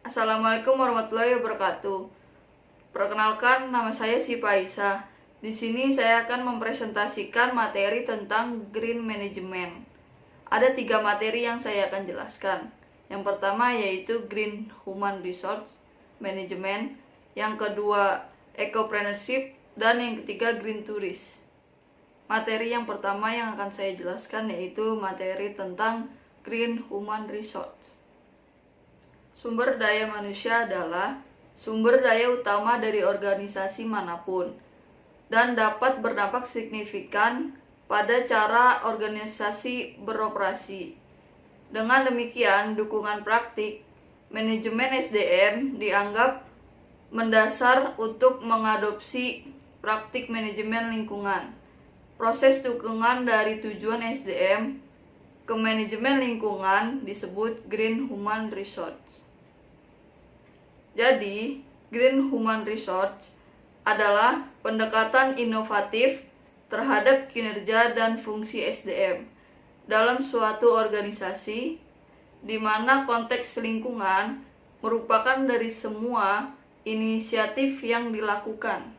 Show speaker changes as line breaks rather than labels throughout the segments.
Assalamualaikum warahmatullahi wabarakatuh. Perkenalkan, nama saya Sipa Isa. Di sini saya akan mempresentasikan materi tentang Green Management. Ada 3 materi yang saya akan jelaskan. Yang pertama yaitu Green Human Resource Management, yang kedua Ecopreneurship, dan yang ketiga Green Tourist. Materi yang pertama yang akan saya jelaskan yaitu materi tentang Green Human Resource. Sumber daya manusia adalah sumber daya utama dari organisasi manapun dan dapat berdampak signifikan pada cara organisasi beroperasi. Dengan demikian, dukungan praktik manajemen SDM dianggap mendasar untuk mengadopsi praktik manajemen lingkungan. Proses dukungan dari tujuan SDM ke manajemen lingkungan disebut Green Human Resource. Jadi, Green Human Resource adalah pendekatan inovatif terhadap kinerja dan fungsi SDM dalam suatu organisasi, di mana konteks lingkungan merupakan dari semua inisiatif yang dilakukan.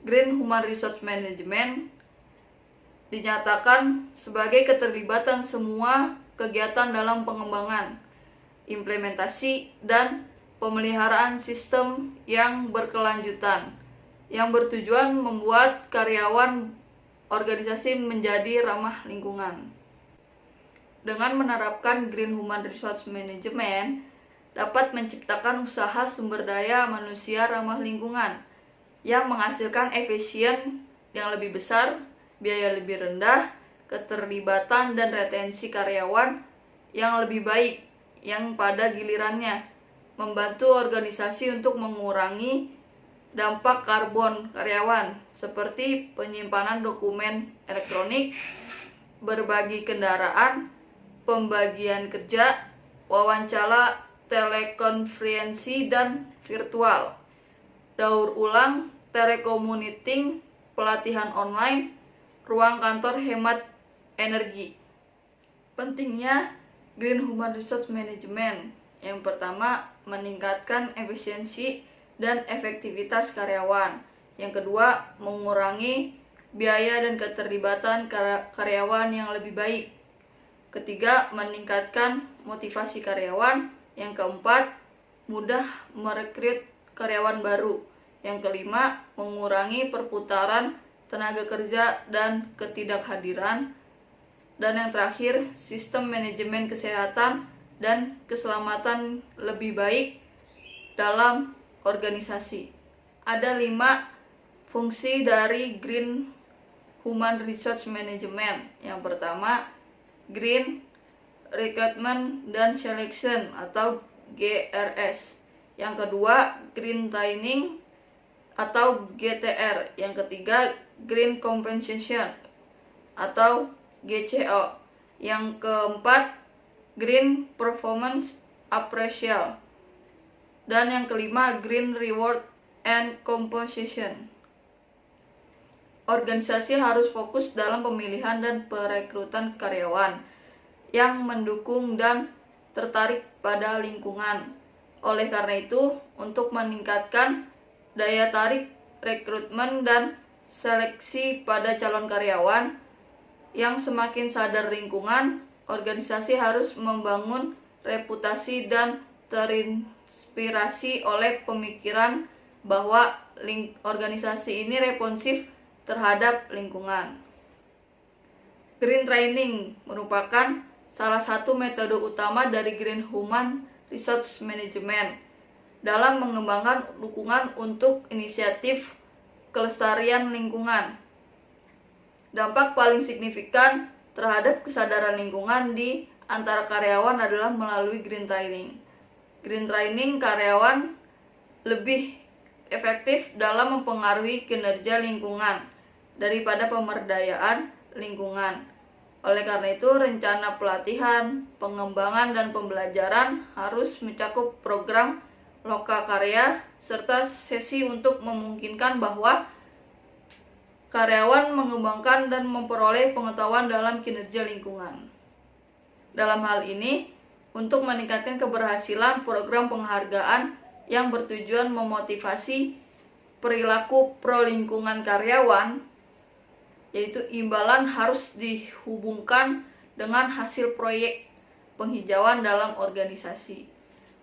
Green Human Resource Management dinyatakan sebagai keterlibatan semua kegiatan dalam pengembangan, implementasi, dan pemeliharaan sistem yang berkelanjutan, yang bertujuan membuat karyawan organisasi menjadi ramah lingkungan. Dengan menerapkan Green Human Resource Management, dapat menciptakan usaha sumber daya manusia ramah lingkungan yang menghasilkan efisien yang lebih besar, biaya lebih rendah, keterlibatan dan retensi karyawan yang lebih baik, yang pada gilirannya membantu organisasi untuk mengurangi dampak karbon karyawan seperti penyimpanan dokumen elektronik, berbagi kendaraan, pembagian kerja, wawancara telekonferensi dan virtual, daur ulang, telekommuting, pelatihan online, ruang kantor hemat energi. Pentingnya Green Human Resource Management. Yang pertama, meningkatkan efisiensi dan efektivitas karyawan. Yang kedua, mengurangi biaya dan keterlibatan karyawan yang lebih baik. Ketiga, meningkatkan motivasi karyawan. Yang keempat, mudah merekrut karyawan baru. Yang kelima, mengurangi perputaran tenaga kerja dan ketidakhadiran. Dan yang terakhir, sistem manajemen kesehatan dan keselamatan lebih baik dalam organisasi. Ada 5 fungsi dari Green Human Resource Management. Yang pertama, Green Recruitment dan Selection atau GRS. Yang kedua, Green Training atau GTR. Yang ketiga, Green Compensation atau GCO. Yang keempat, Green Performance Appraisal. Dan yang kelima, Green Reward and Compensation. Organisasi harus fokus dalam pemilihan dan perekrutan karyawan yang mendukung dan tertarik pada lingkungan. Oleh karena itu, untuk meningkatkan daya tarik rekrutmen dan seleksi pada calon karyawan yang semakin sadar lingkungan, organisasi harus membangun reputasi dan terinspirasi oleh pemikiran bahwa organisasi ini responsif terhadap lingkungan. Green Training merupakan salah satu metode utama dari Green Human Resource Management dalam mengembangkan dukungan untuk inisiatif kelestarian lingkungan. Dampak paling signifikan terhadap kesadaran lingkungan di antara karyawan adalah melalui Green Training. Green Training karyawan lebih efektif dalam mempengaruhi kinerja lingkungan daripada pemberdayaan lingkungan. Oleh karena itu, rencana pelatihan, pengembangan, dan pembelajaran harus mencakup program lokakarya serta sesi untuk memungkinkan bahwa karyawan mengembangkan dan memperoleh pengetahuan dalam kinerja lingkungan. Dalam hal ini, untuk meningkatkan keberhasilan program penghargaan yang bertujuan memotivasi perilaku pro lingkungan karyawan, yaitu imbalan harus dihubungkan dengan hasil proyek penghijauan dalam organisasi.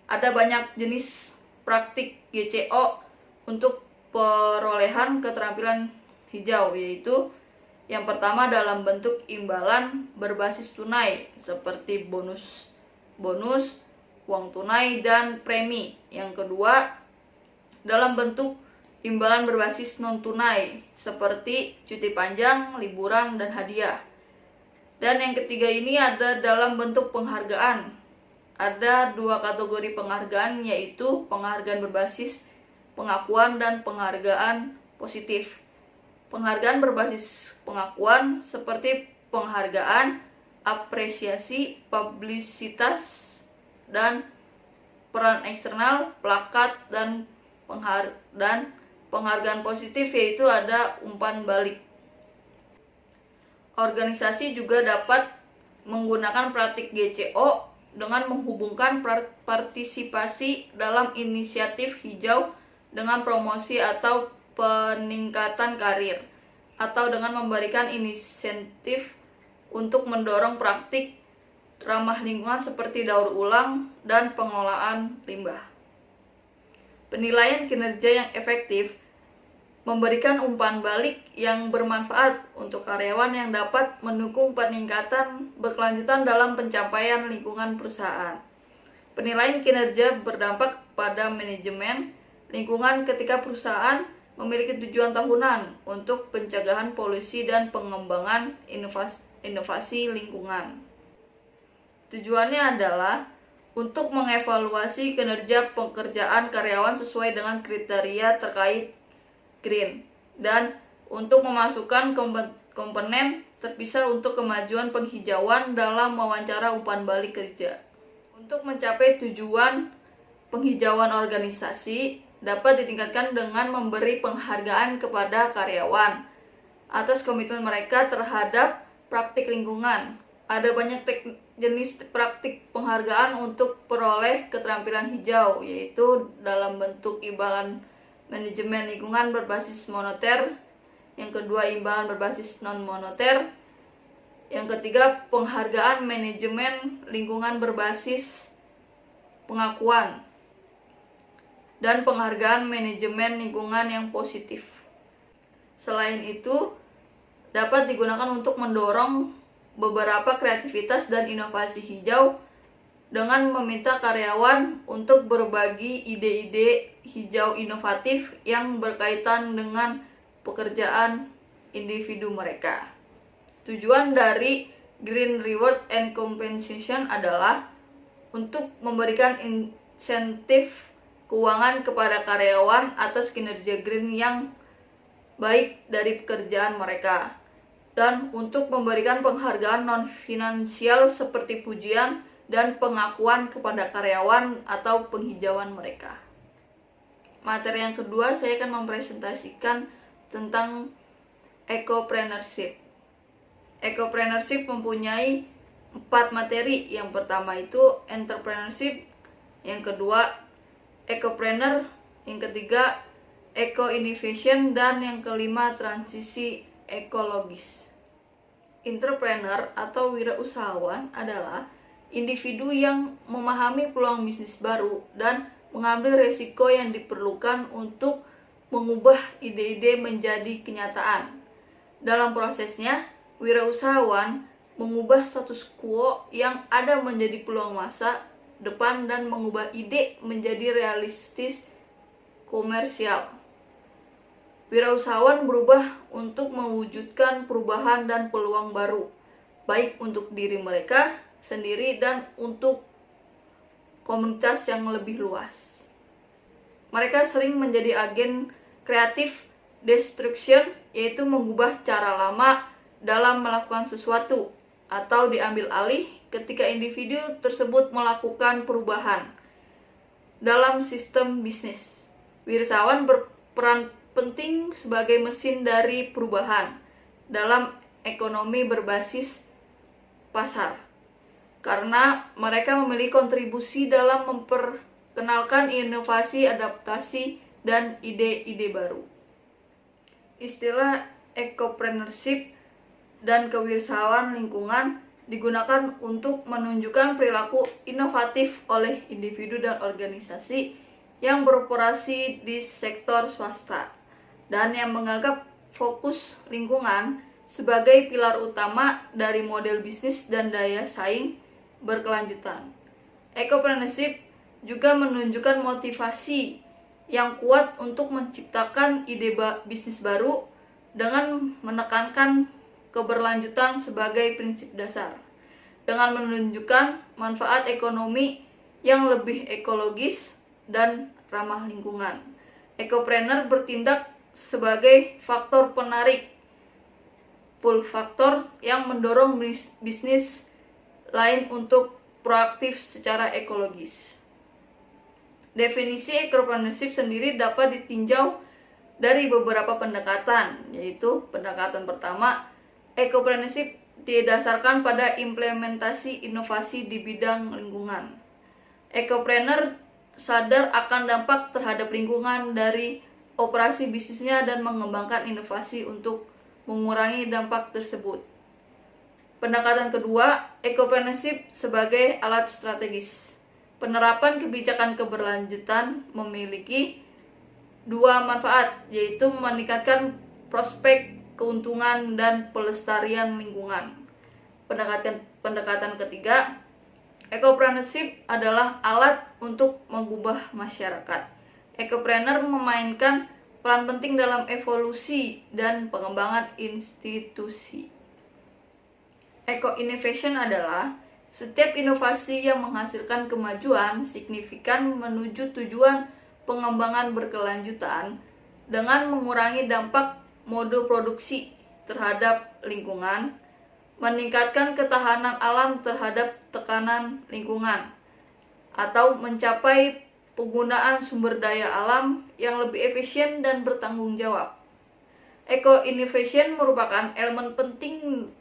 Ada banyak jenis praktik GCO untuk perolehan keterampilan hijau, yaitu yang pertama dalam bentuk imbalan berbasis tunai seperti bonus, uang tunai, dan premi. Yang kedua dalam bentuk imbalan berbasis non-tunai seperti cuti panjang, liburan, dan hadiah. Dan yang ketiga ini ada dalam bentuk penghargaan. Ada 2 kategori penghargaan, yaitu penghargaan berbasis pengakuan dan penghargaan positif. Penghargaan berbasis pengakuan seperti penghargaan, apresiasi, publisitas, dan peran eksternal, plakat, dan penghargaan positif yaitu ada umpan balik. Organisasi juga dapat menggunakan praktik GCO dengan menghubungkan partisipasi dalam inisiatif hijau dengan promosi atau peningkatan karir, atau dengan memberikan insentif untuk mendorong praktik ramah lingkungan seperti daur ulang dan pengelolaan limbah. Penilaian kinerja yang efektif memberikan umpan balik yang bermanfaat untuk karyawan yang dapat mendukung peningkatan berkelanjutan dalam pencapaian lingkungan perusahaan. Penilaian kinerja berdampak pada manajemen lingkungan ketika perusahaan memiliki tujuan tahunan untuk pencegahan polusi dan pengembangan inovasi lingkungan. Tujuannya adalah untuk mengevaluasi kinerja pekerjaan karyawan sesuai dengan kriteria terkait green, dan untuk memasukkan komponen terpisah untuk kemajuan penghijauan dalam wawancara umpan balik kerja. Untuk mencapai tujuan penghijauan organisasi dapat ditingkatkan dengan memberi penghargaan kepada karyawan atas komitmen mereka terhadap praktik lingkungan. Ada banyak jenis praktik penghargaan untuk peroleh keterampilan hijau, yaitu dalam bentuk imbalan manajemen lingkungan berbasis moneter, yang kedua imbalan berbasis non-moneter, yang ketiga penghargaan manajemen lingkungan berbasis pengakuan, dan penghargaan manajemen lingkungan yang positif. Selain itu, dapat digunakan untuk mendorong beberapa kreativitas dan inovasi hijau dengan meminta karyawan untuk berbagi ide-ide hijau inovatif yang berkaitan dengan pekerjaan individu mereka. Tujuan dari Green Reward and Compensation adalah untuk memberikan insentif keuangan kepada karyawan atas kinerja green yang baik dari pekerjaan mereka, dan untuk memberikan penghargaan non-finansial seperti pujian dan pengakuan kepada karyawan atau penghijauan mereka. Materi yang kedua, saya akan mempresentasikan tentang ecopreneurship. Ecopreneurship mempunyai 4 materi. Yang pertama itu entrepreneurship, yang kedua ecopreneur, yang ketiga eco-innovation, dan yang kelima transisi ekologis. Entrepreneur atau wirausahawan adalah individu yang memahami peluang bisnis baru dan mengambil resiko yang diperlukan untuk mengubah ide-ide menjadi kenyataan. Dalam prosesnya, wirausahawan mengubah status quo yang ada menjadi peluang masa depan dan mengubah ide menjadi realistis komersial. Wirausahawan berubah untuk mewujudkan perubahan dan peluang baru, baik untuk diri mereka sendiri dan untuk komunitas yang lebih luas. Mereka sering menjadi agen kreatif destruction, yaitu mengubah cara lama dalam melakukan sesuatu atau diambil alih ketika individu tersebut melakukan perubahan dalam sistem bisnis. Wirausahawan berperan penting sebagai mesin dari perubahan dalam ekonomi berbasis pasar. karena mereka memiliki kontribusi dalam memperkenalkan inovasi, adaptasi, dan ide-ide baru. Istilah ecopreneurship dan kewirausahaan lingkungan digunakan untuk menunjukkan perilaku inovatif oleh individu dan organisasi yang beroperasi di sektor swasta dan yang menganggap fokus lingkungan sebagai pilar utama dari model bisnis dan daya saing berkelanjutan. Ecopreneurship juga menunjukkan motivasi yang kuat untuk menciptakan ide bisnis baru dengan menekankan keberlanjutan sebagai prinsip dasar, dengan menunjukkan manfaat ekonomi yang lebih ekologis dan ramah lingkungan. Ecopreneur bertindak sebagai faktor penarik, pull faktor yang mendorong bisnis lain untuk proaktif secara ekologis. Definisi ecopreneurship sendiri dapat ditinjau dari beberapa pendekatan, yaitu pendekatan pertama, ecopreneurship didasarkan pada implementasi inovasi di bidang lingkungan. Ecopreneur sadar akan dampak terhadap lingkungan dari operasi bisnisnya dan mengembangkan inovasi untuk mengurangi dampak tersebut. Pendekatan kedua, ecopreneurship sebagai alat strategis. Penerapan kebijakan keberlanjutan memiliki dua manfaat, yaitu meningkatkan prospek keuntungan dan pelestarian lingkungan. Pendekatan ketiga, ecopreneurship adalah alat untuk mengubah masyarakat. Ecopreneur memainkan peran penting dalam evolusi dan pengembangan institusi. Eco-innovation adalah setiap inovasi yang menghasilkan kemajuan signifikan menuju tujuan pengembangan berkelanjutan dengan mengurangi dampak mode produksi terhadap lingkungan, meningkatkan ketahanan alam terhadap tekanan lingkungan, atau mencapai penggunaan sumber daya alam yang lebih efisien dan bertanggung jawab. Eco-innovation merupakan elemen penting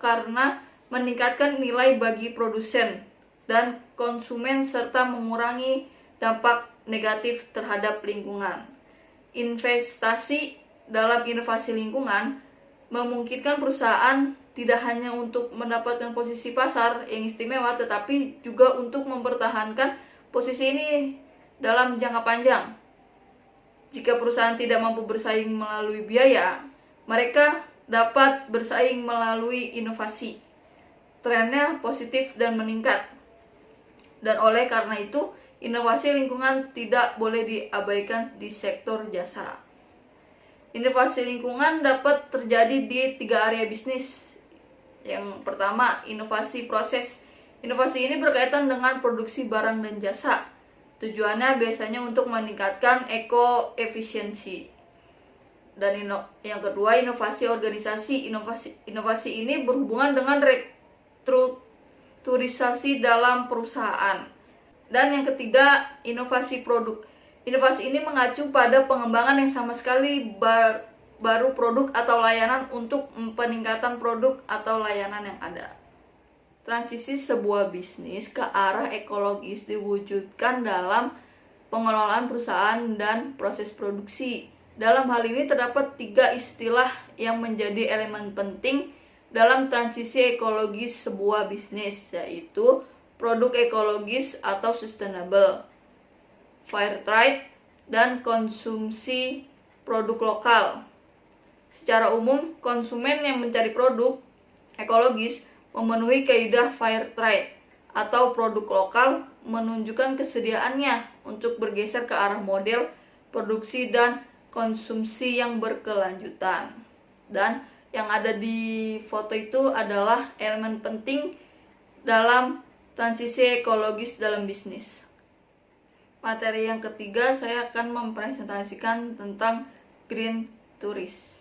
karena meningkatkan nilai bagi produsen dan konsumen serta mengurangi dampak negatif terhadap lingkungan. Investasi dalam inovasi lingkungan memungkinkan perusahaan tidak hanya untuk mendapatkan posisi pasar yang istimewa, tetapi juga untuk mempertahankan posisi ini dalam jangka panjang. Jika perusahaan tidak mampu bersaing melalui biaya, mereka dapat bersaing melalui inovasi. Trennya positif dan meningkat. Dan oleh karena itu, inovasi lingkungan tidak boleh diabaikan di sektor jasa. Inovasi lingkungan dapat terjadi di 3 area bisnis. Yang pertama, inovasi proses. Inovasi ini berkaitan dengan produksi barang dan jasa. Tujuannya biasanya untuk meningkatkan eco-efisiensi. Dan yang kedua, inovasi organisasi. Inovasi ini berhubungan dengan restrukturisasi dalam perusahaan. Dan yang ketiga, inovasi produk. Inovasi ini mengacu pada pengembangan yang sama sekali baru produk atau layanan untuk peningkatan produk atau layanan yang ada. Transisi sebuah bisnis ke arah ekologis diwujudkan dalam pengelolaan perusahaan dan proses produksi. Dalam hal ini terdapat 3 istilah yang menjadi elemen penting dalam transisi ekologis sebuah bisnis, yaitu produk ekologis atau sustainable, fair trade, dan konsumsi produk lokal. Secara umum, konsumen yang mencari produk ekologis memenuhi kaidah fair trade atau produk lokal menunjukkan kesediaannya untuk bergeser ke arah model produksi dan konsumsi yang berkelanjutan. Dan yang ada di foto itu adalah elemen penting dalam transisi ekologis dalam bisnis. Materi yang ketiga, saya akan mempresentasikan tentang green tourism.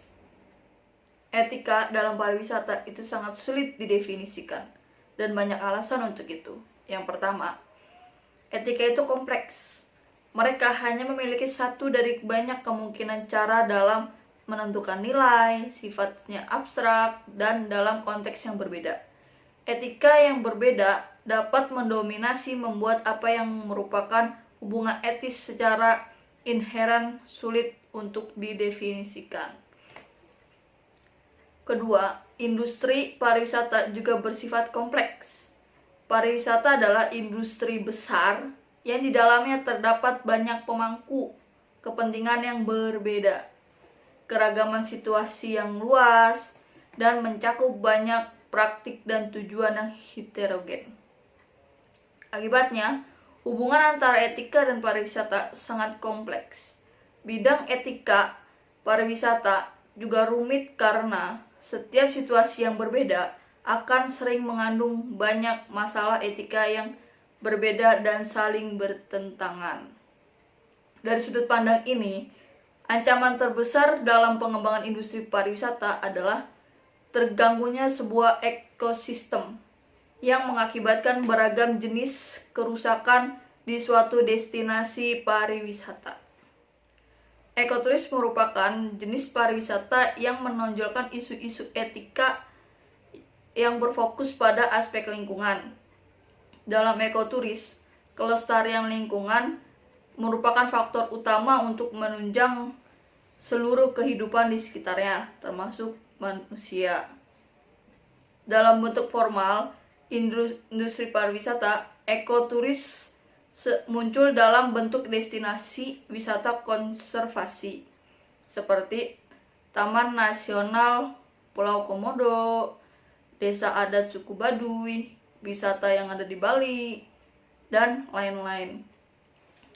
Etika dalam pariwisata itu sangat sulit didefinisikan dan banyak alasan untuk itu. Yang pertama, etika itu kompleks. Mereka hanya memiliki satu dari banyak kemungkinan cara dalam menentukan nilai, sifatnya abstrak, dan dalam konteks yang berbeda. Etika yang berbeda dapat mendominasi membuat apa yang merupakan hubungan etis secara inheren sulit untuk didefinisikan. Kedua, industri pariwisata juga bersifat kompleks. Pariwisata adalah industri besar yang di dalamnya terdapat banyak pemangku kepentingan yang berbeda, keragaman situasi yang luas, dan mencakup banyak praktik dan tujuan yang heterogen. Akibatnya, hubungan antara etika dan pariwisata sangat kompleks. Bidang etika pariwisata juga rumit karena setiap situasi yang berbeda akan sering mengandung banyak masalah etika yang berbeda dan saling bertentangan. Dari sudut pandang ini, ancaman terbesar dalam pengembangan industri pariwisata adalah terganggunya sebuah ekosistem yang mengakibatkan beragam jenis kerusakan di suatu destinasi pariwisata. Ekoturis merupakan jenis pariwisata yang menonjolkan isu-isu etika yang berfokus pada aspek lingkungan. Dalam ekoturis, kelestarian lingkungan merupakan faktor utama untuk menunjang seluruh kehidupan di sekitarnya, termasuk manusia. Dalam bentuk formal, industri pariwisata, ekoturis muncul dalam bentuk destinasi wisata konservasi seperti Taman Nasional Pulau Komodo, desa adat suku Baduy, wisata yang ada di Bali, dan lain-lain.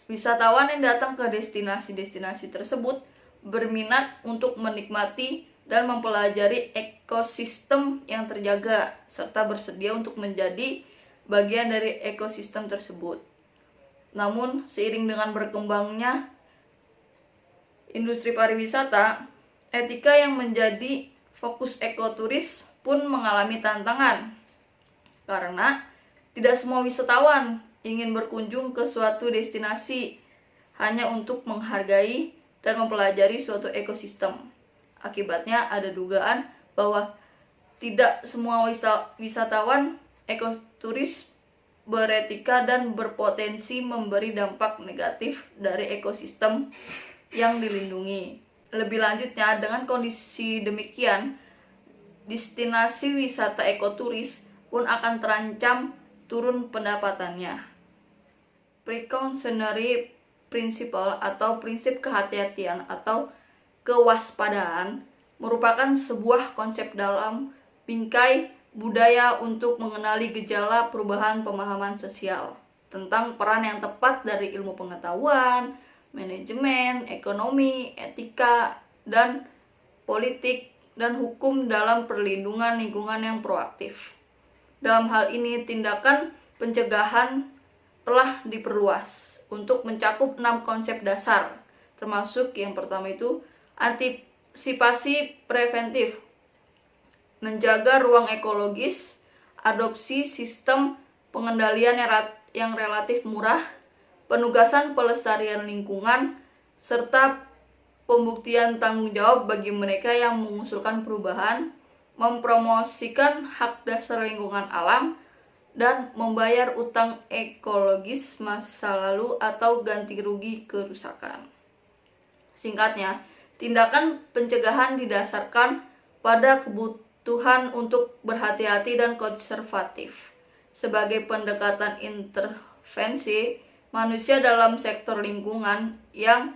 Wisatawan yang datang ke destinasi-destinasi tersebut berminat untuk menikmati dan mempelajari ekosistem yang terjaga, serta bersedia untuk menjadi bagian dari ekosistem tersebut. Namun, seiring dengan berkembangnya industri pariwisata, etika yang menjadi fokus ekoturis pun mengalami tantangan. Karena tidak semua wisatawan ingin berkunjung ke suatu destinasi hanya untuk menghargai dan mempelajari suatu ekosistem. Akibatnya ada dugaan bahwa tidak semua wisatawan ekoturis beretika dan berpotensi memberi dampak negatif dari ekosistem yang dilindungi. Lebih lanjutnya, dengan kondisi demikian, destinasi wisata ekoturis pun akan terancam turun pendapatannya. Precautionary principle atau prinsip kehati-hatian atau kewaspadaan merupakan sebuah konsep dalam bingkai budaya untuk mengenali gejala perubahan pemahaman sosial tentang peran yang tepat dari ilmu pengetahuan, manajemen, ekonomi, etika, dan politik dan hukum dalam perlindungan lingkungan yang proaktif. Dalam hal ini, tindakan pencegahan telah diperluas untuk mencakup 6 konsep dasar, termasuk yang pertama itu antisipasi preventif, menjaga ruang ekologis, adopsi sistem pengendalian yang relatif murah, penugasan pelestarian lingkungan, serta pembuktian tanggung jawab bagi mereka yang mengusulkan perubahan, mempromosikan hak dasar lingkungan alam, dan membayar utang ekologis masa lalu atau ganti rugi kerusakan. Singkatnya, tindakan pencegahan didasarkan pada kebutuhan untuk berhati-hati dan konservatif. Sebagai pendekatan intervensi manusia dalam sektor lingkungan yang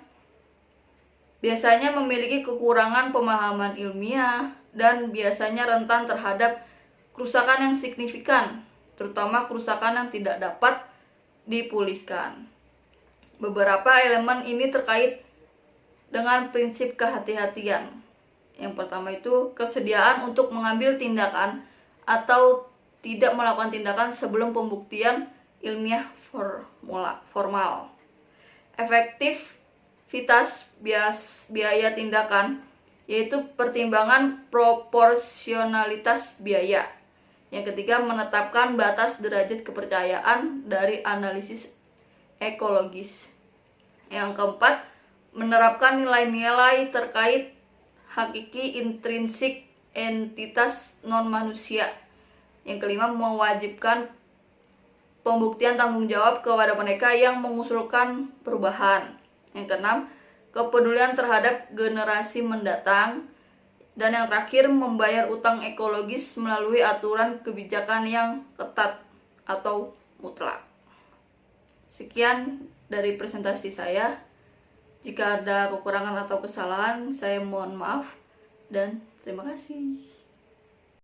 biasanya memiliki kekurangan pemahaman ilmiah dan biasanya rentan terhadap kerusakan yang signifikan, terutama kerusakan yang tidak dapat dipulihkan. Beberapa elemen ini terkait dengan prinsip kehati-hatian. Yang pertama itu kesediaan untuk mengambil tindakan atau tidak melakukan tindakan sebelum pembuktian ilmiah formal. Efektivitas biaya tindakan, yaitu pertimbangan proporsionalitas biaya. Yang ketiga, menetapkan batas derajat kepercayaan dari analisis ekologis. Yang keempat, menerapkan nilai-nilai terkait hakiki intrinsik entitas non-manusia. Yang kelima, mewajibkan pembuktian tanggung jawab kepada mereka yang mengusulkan perubahan. Yang keenam, kepedulian terhadap generasi mendatang. Dan yang terakhir, membayar utang ekologis melalui aturan kebijakan yang ketat atau mutlak. Sekian dari presentasi saya. Jika ada kekurangan atau kesalahan, saya mohon maaf dan terima kasih.